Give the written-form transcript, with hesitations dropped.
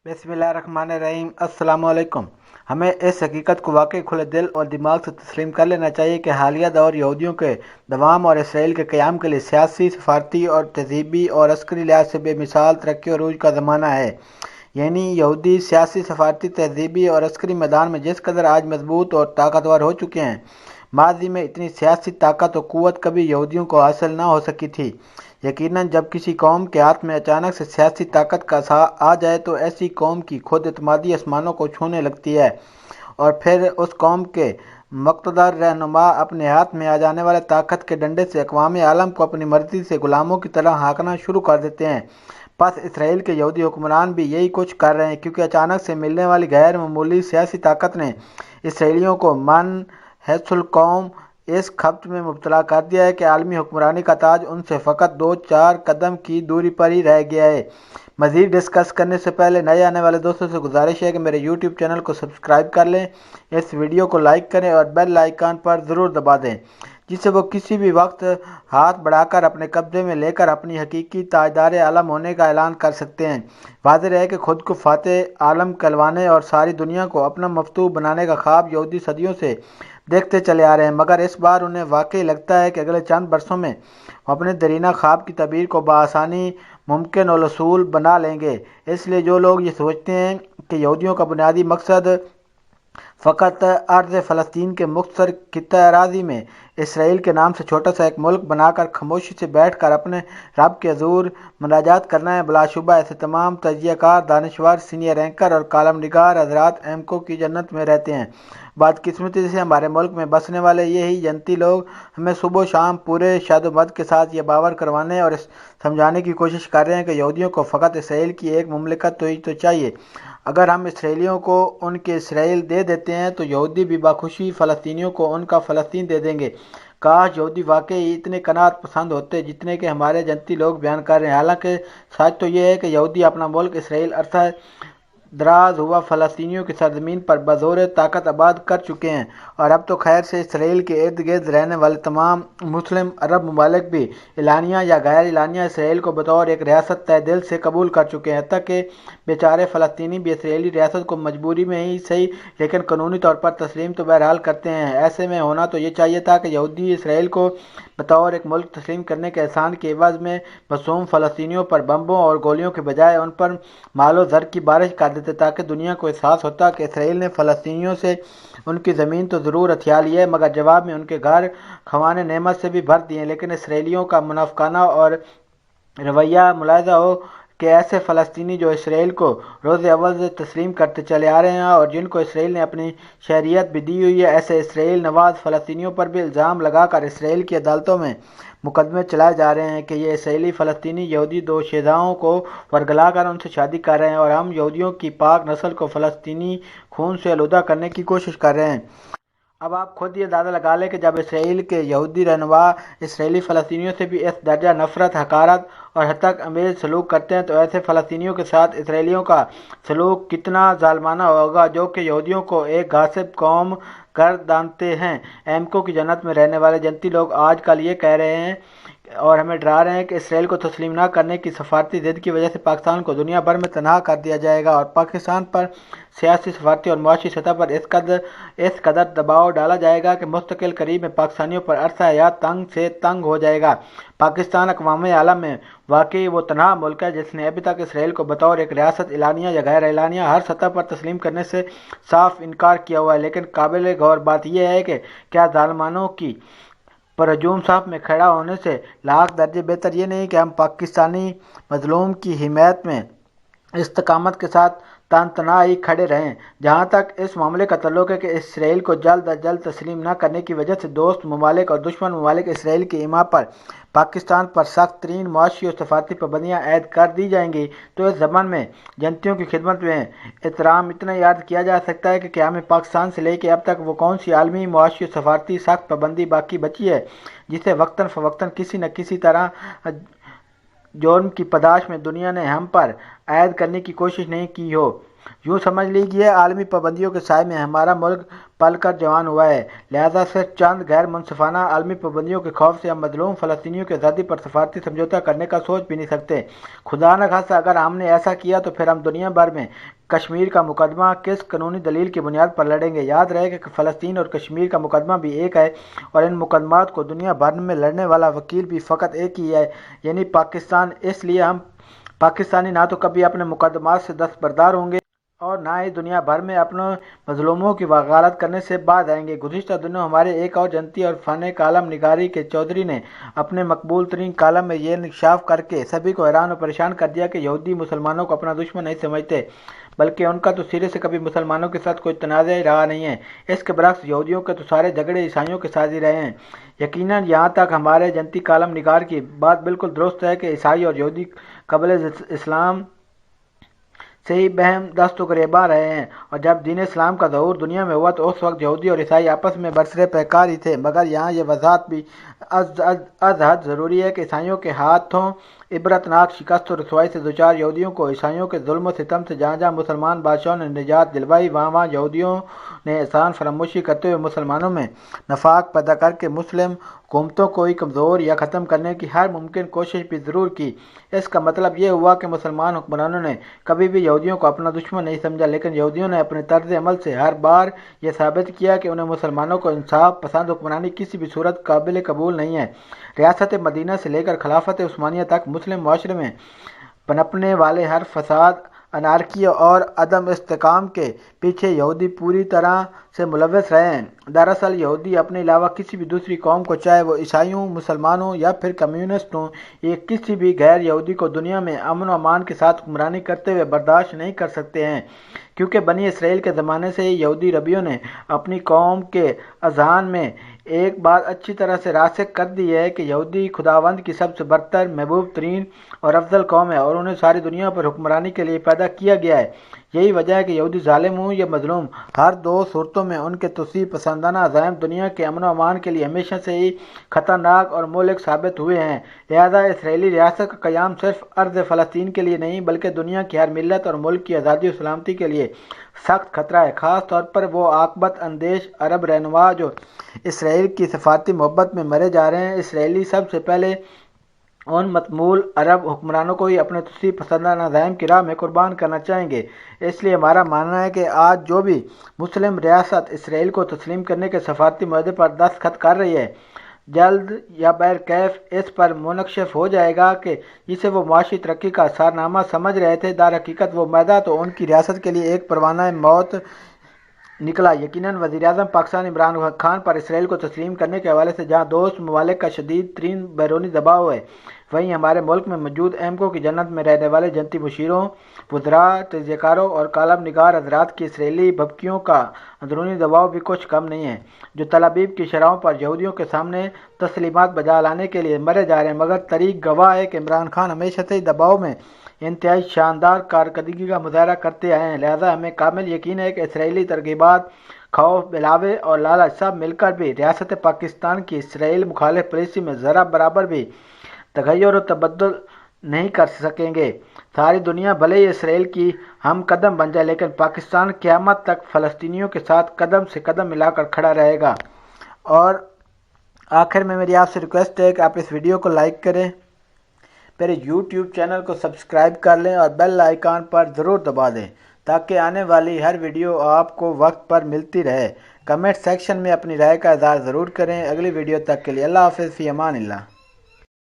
बिस्मिल्लाहिर्रहमानिर्रहीम। अस्सलाम वालेकुम। हमें इस हकीकत को वाकई खुले दिल और दिमाग से तस्लीम कर लेना चाहिए कि हालिया दौर यहूदियों के दवाम और इसराइल के क़याम के लिए सियासी, सफारती और तहज़ीबी और अस्करी लिहाज से बेमिसाल तरक्की और अरूज का ज़माना है। यानी यहूदी सियासी, सफारती, तहज़ीबी और अस्करी मैदान में जिस कदर आज मजबूत और ताकतवर हो चुके हैं, माजी में इतनी सियासी ताकत और क़ुव्वत कभी यहूदियों को हासिल न हो सकी थी। यकीनन जब किसी कौम के हाथ में अचानक से सियासी ताकत का आ जाए तो ऐसी कौम की खुद एतमादी आसमानों को छूने लगती है, और फिर उस कौम के मुक़्तदर रहनुमा अपने हाथ में आ जाने वाले ताकत के डंडे से अक़वाम आलम को अपनी मर्ज़ी से ग़ुलामों की तरह हाँकना शुरू कर देते हैं। बस इसराइल के यहूदी हुक्मरान भी यही कुछ कर रहे हैं, क्योंकि अचानक से मिलने वाली गैर मामूली सियासी ताकत ने इसराइलियों को मन हैसुल कौम इस खपत में मुब्तला कर दिया है कि आलमी हुक्मरानी का ताज उनसे फ़कत 2-4 कदम की दूरी पर ही रह गया है। मज़ीद डिस्कस करने से पहले नए आने वाले दोस्तों से गुजारिश है कि मेरे यूट्यूब चैनल को सब्सक्राइब कर लें, इस वीडियो को लाइक करें और बेल आइकन पर ज़रूर दबा दें, जिससे वो किसी भी वक्त हाथ बढ़ाकर अपने कब्जे में लेकर अपनी हकीकी ताजदार आलम होने का ऐलान कर सकते हैं। वाज़ेह है कि खुद को फ़ातेह आलम कहलवाने और सारी दुनिया को अपना मफतूह बनाने का ख्वाब यहूदी सदियों से देखते चले आ रहे हैं, मगर इस बार उन्हें वाकई लगता है कि अगले चंद बरसों में वो अपने दरीना ख्वाब की तबीर को बआसानी मुमकिन और उसूल बना लेंगे। इसलिए जो लोग ये सोचते हैं कि यहूदियों का बुनियादी मकसद फ़कत अर्ज़ फ़लस्तीन के मुख्तर खित्ता अराज़ी में इसराइल के नाम से छोटा सा एक मुल्क बनाकर खामोशी से बैठ कर अपने रब के हज़ूर मुनाजात करना है, बिलाशुबा ऐसे तमाम तजियाकार, दानिशवर, सीनियर एंकर और कालम निगार हज़रात एमको की जन्नत में रहते हैं। बदकिस्मती से हमारे मुल्क में बसने वाले यही जनती लोग हमें सुबह शाम पूरे शादोमद के साथ ये बावर करवाने और समझाने की कोशिश कर रहे हैं कि यहूदियों को फ़कत इसराइल की एक मुमलिकत तो चाहिए। अगर हम इसराइलियों को उनके इसराइल दे देते हैं तो यहूदी भी बाखुशी फ़लस्तीनियों को उनका फ़लस्तीन दे देंगे। काश यहूदी वाकई इतने कनात पसंद होते जितने के हमारे जनती लोग बयान कर रहे हैं। हालांकि सच तो ये है कि यहूदी अपना मुल्क इसराइल अरसा दराज हुआ फ़लस्तीनियों की सरजमीन पर बज़ोर ताकत आबाद कर चुके हैं, और अब तो खैर से इसराइल के इर्द गिर्द रहने वाले तमाम मुस्लिम अरब ममालिक भी एलानिया या गैर एलानिया इसराइल को बतौर एक रियासत तय दिल से कबूल कर चुके हैं। तक कि बेचारे फ़लस्तीनी भी इसराइली रियासत को मजबूरी में ही सही लेकिन कानूनी तौर पर तस्लीम तो बहरहाल करते हैं। ऐसे में होना तो ये चाहिए था कि यहूदी इसराइल को बतौर एक मुल्क तस्लीम करने के एहसान के एवज़ में मासूम फ़लस्तीनियों पर बम्बों और गोलियों के बजाय उन पर मालो ज़र की बारिश कर देते, ताकि दुनिया को एहसास होता कि इसराइल ने फ़लस्तीनियों से उनकी ज़मीन तो ज़रूर हथिया ली है, मगर जवाब में उनके घर खवाने नेमत से भी भर दिए। लेकिन इसराइलियों का मुनाफिकाना और रवैया मुलाहिज़ा हो कि ऐसे फ़लस्तीनी जो इसराइल को रोज़ अव्वल से तस्लीम करते चले आ रहे हैं और जिनको इसराइल ने अपनी शहरियत भी दी हुई है, ऐसे इसराइल नवाज़ फ़लस्तीनियों पर भी इल्ज़ाम लगाकर इसराइल की अदालतों में मुकदमे चलाए जा रहे हैं कि ये इसराइली फ़लस्तीनी यहूदी दोशेदाओं को वरगला कर उनसे शादी कर रहे हैं और हम यहूदियों की पाक नस्ल को फ़लस्तीनी खून से आलूदा करने की कोशिश कर रहे हैं। अब आप खुद ये अंदाज़ा लगा लें कि जब इसराइल के यहूदी रहनुमा इसराइली फ़लस्तीनियों से भी इस दर्जा नफ़रत, हकारत और हतक अमेज़ सलूक करते हैं, तो ऐसे फ़लस्तीनियों के साथ इसराइलियों का सलूक कितना ज़ालिमाना होगा, जो कि यहूदियों को एक गासिब कौम कर दानते हैं। एमको की जन्नत में रहने वाले जनती लोग आजकल ये कह रहे हैं और हमें डरा रहे हैं कि इसराइल को तस्लीम न करने की सफारती ज़िद की वजह से पाकिस्तान को दुनिया भर में तनहा कर दिया जाएगा और पाकिस्तान पर सियासी, सफारती और मुआशी सतह पर इस कदर दबाव डाला जाएगा कि मुस्तकिल करीब में पाकिस्तानियों पर अरसा हयात तंग से तंग हो जाएगा। पाकिस्तान अक़वाम आलम में वाकई वो तनहा मुल्क है जिसने अभी तक इसराइल को बतौर एक रियासत एलानिया या गैर एलानिया हर सतह पर तस्लीम करने से साफ इनकार किया हुआ है। लेकिन काबिल गौर बात यह है कि क्या ज़ालिमानों की पर हजूम साफ में खड़ा होने से लाख दर्जे बेहतर ये नहीं कि हम पाकिस्तानी मजलूम की हिमायत में इस्तकामत के साथ तन तनाही खड़े रहें। जहाँ तक इस मामले का तल्लुक है कि इसराइल को जल्द अज जल्द तस्लीम न करने की वजह से दोस्त ममालिक और दुश्मन ममालिक इसराइल की इमा पर पाकिस्तान पर सख्त तरीन मुआशी और सफारती पाबंदियाँ ऐद कर दी जाएंगी, तो इस ज़मान में जनतियों की खिदमत में एहतराम इतना याद किया जा सकता है कि क्या में पाकिस्तान से लेकर अब तक वो कौन सी आलमी मुआशी और सफारती सख्त पाबंदी बाकी बची है जिसे वक्तन फ़वक्तन किसी न किसी तरह जुर्म की पदाश में दुनिया ने हम पर ऐद करने की कोशिश नहीं की हो। یوں سمجھ لیجیے عالمی پابندیوں کے سائے میں ہمارا ملک پل کر جوان ہوا ہے، لہذا صرف چند غیر منصفانہ عالمی پابندیوں کے خوف سے ہم مظلوم فلسطینیوں کی آزادی پر سفارتی سمجھوتہ کرنے کا سوچ بھی نہیں سکتے۔ خدا نہ خواستہ اگر ہم نے ایسا کیا تو پھر ہم دنیا بھر میں کشمیر کا مقدمہ کس قانونی دلیل کی بنیاد پر لڑیں گے؟ یاد رہے کہ فلسطین اور کشمیر کا مقدمہ بھی ایک ہے، اور ان مقدمات کو دنیا بھر میں لڑنے والا وکیل بھی فقط ایک ہی ہے، یعنی پاکستان۔ اس لیے ہم پاکستانی نہ تو کبھی اپنے مقدمات سے دستبردار ہوں گے اور نہ ہی دنیا بھر میں اپنے مظلوموں کی وکالت کرنے سے باز آئیں گے۔ گزشتہ دنوں ہمارے ایک اور جنتی اور فن کالم نگاری کے چودھری نے اپنے مقبول ترین کالم میں یہ انکشاف کر کے سبھی کو حیران اور پریشان کر دیا کہ یہودی مسلمانوں کو اپنا دشمن نہیں سمجھتے، بلکہ ان کا تو سرے سے کبھی مسلمانوں کے ساتھ کوئی تنازع ہی رہا نہیں ہے۔ اس کے برعکس یہودیوں کے تو سارے جھگڑے عیسائیوں کے ساتھ ہی رہے ہیں۔ یقیناً یہاں تک ہمارے جنتی کالم نگار کی بات بالکل درست ہے کہ عیسائی اور یہودی قبل اسلام سے ہی بہم دست و گریباں رہے ہیں، اور جب دین اسلام کا ظہور دنیا میں ہوا تو اس وقت یہودی اور عیسائی آپس میں برسر پیکار ہی تھے۔ مگر یہاں یہ وضاحت بھی از حد ضروری ہے کہ عیسائیوں کے ہاتھوں عبرتناک شکست و رسوائی سے دوچار یہودیوں کو عیسائیوں کے ظلم و ستم سے جہاں جہاں مسلمان بادشاہوں نے نجات دلوائی، وہاں وہاں یہودیوں نے احسان فراموشی کرتے ہوئے مسلمانوں میں نفاق پیدا کر کے مسلم حکومتوں کو ہی کمزور یا ختم کرنے کی ہر ممکن کوشش بھی ضرور کی۔ اس کا مطلب یہ ہوا کہ مسلمان حکمرانوں نے کبھی بھی یہودیوں کو اپنا دشمن نہیں سمجھا، لیکن یہودیوں نے اپنے طرز عمل سے ہر بار یہ ثابت کیا کہ انہیں مسلمانوں کو انصاف پسند حکمرانی کسی بھی صورت قابل قبول نہیں ہے۔ ریاست مدینہ سے لے کر خلافت عثمانیہ تک مسلم معاشرے میں پنپنے والے ہر فساد، انارکی اور عدم استحکام کے پیچھے یہودی پوری طرح سے ملوث رہے ہیں۔ دراصل یہودی اپنے علاوہ کسی بھی دوسری قوم کو، چاہے وہ عیسائیوں، مسلمانوں یا پھر کمیونسٹ ہوں، یا کسی بھی غیر یہودی کو دنیا میں امن و امان کے ساتھ حکمرانی کرتے ہوئے برداشت نہیں کر سکتے ہیں، کیونکہ بنی اسرائیل کے زمانے سے ہی یہودی ربیوں نے اپنی قوم کے اذہان میں ایک بات اچھی طرح سے راسخ کر دی ہے کہ یہودی خداوند کی سب سے برتر، محبوب ترین اور افضل قوم ہے، اور انہیں ساری دنیا پر حکمرانی کے لیے پیدا کیا گیا ہے۔ یہی وجہ ہے کہ یہودی ظالم ہوں یا مظلوم، ہر دو صورتوں میں ان کے توسیع پسندانہ عزائم دنیا کے امن و امان کے لیے ہمیشہ سے ہی خطرناک اور مہلک ثابت ہوئے ہیں۔ لہذا اسرائیلی ریاست کا قیام صرف ارض فلسطین کے لیے نہیں بلکہ دنیا کی ہر ملت اور ملک کی آزادی و سلامتی کے لیے سخت خطرہ ہے، خاص طور پر وہ عاقبت اندیش عرب رہنما جو اسرائیل کی سفارتی محبت میں مرے جا رہے ہیں۔ اسرائیلی سب سے پہلے ان متمول عرب حکمرانوں کو ہی اپنے توسیع پسندانہ عزائم کی راہ میں قربان کرنا چاہیں گے۔ اس لیے ہمارا ماننا ہے کہ آج جو بھی مسلم ریاست اسرائیل کو تسلیم کرنے کے سفارتی معاہدے پر دستخط کر رہی ہے، جلد یا بہرکیف اس پر منکشف ہو جائے گا کہ جسے وہ معاشی ترقی کا اثرنامہ سمجھ رہے تھے، در حقیقت وہ معاہدہ تو ان کی ریاست کے لیے ایک پروانہ موت نکلا۔ یقیناً وزیراعظم پاکستان عمران خان پر اسرائیل کو تسلیم کرنے کے حوالے سے جہاں دوست ممالک کا شدید ترین بیرونی دباؤ ہے، وہیں ہمارے ملک میں موجود احمقوں کی جنت میں رہنے والے جنتی مشیروں، وزراء، تجزیہ کاروں اور کالم نگار حضرات کی اسرائیلی بھبکیوں کا اندرونی دباؤ بھی کچھ کم نہیں ہے، جو تل ابیب کی شاہراہوں پر یہودیوں کے سامنے تسلیمات بجا لانے کے لیے مرے جا رہے ہیں۔ مگر تاریخ گواہ ہے کہ عمران خان ہمیشہ سے ہی دباؤ میں انتہائی شاندار کارکردگی کا مظاہرہ کرتے آئے ہیں، لہذا ہمیں کامل یقین ہے کہ اسرائیلی ترغیبات، خوف، بلاوے اور لالچ سب مل کر بھی ریاست پاکستان کی اسرائیل مخالف پالیسی میں ذرا برابر بھی تغیر و تبدل نہیں کر سکیں گے۔ ساری دنیا بھلے ہی اسرائیل کی ہم قدم بن جائے، لیکن پاکستان قیامت تک فلسطینیوں کے ساتھ قدم سے قدم ملا کر کھڑا رہے گا۔ اور آخر میں میری آپ سے ریکویسٹ ہے کہ آپ اس ویڈیو کو لائک کریں، میرے یوٹیوب چینل کو سبسکرائب کر لیں اور بیل آئیکن پر ضرور دبا دیں تاکہ آنے والی ہر ویڈیو آپ کو وقت پر ملتی رہے۔ کمنٹ سیکشن میں اپنی رائے کا اظہار ضرور کریں۔ اگلی ویڈیو تک کے لیے اللہ حافظ، فی امان اللہ۔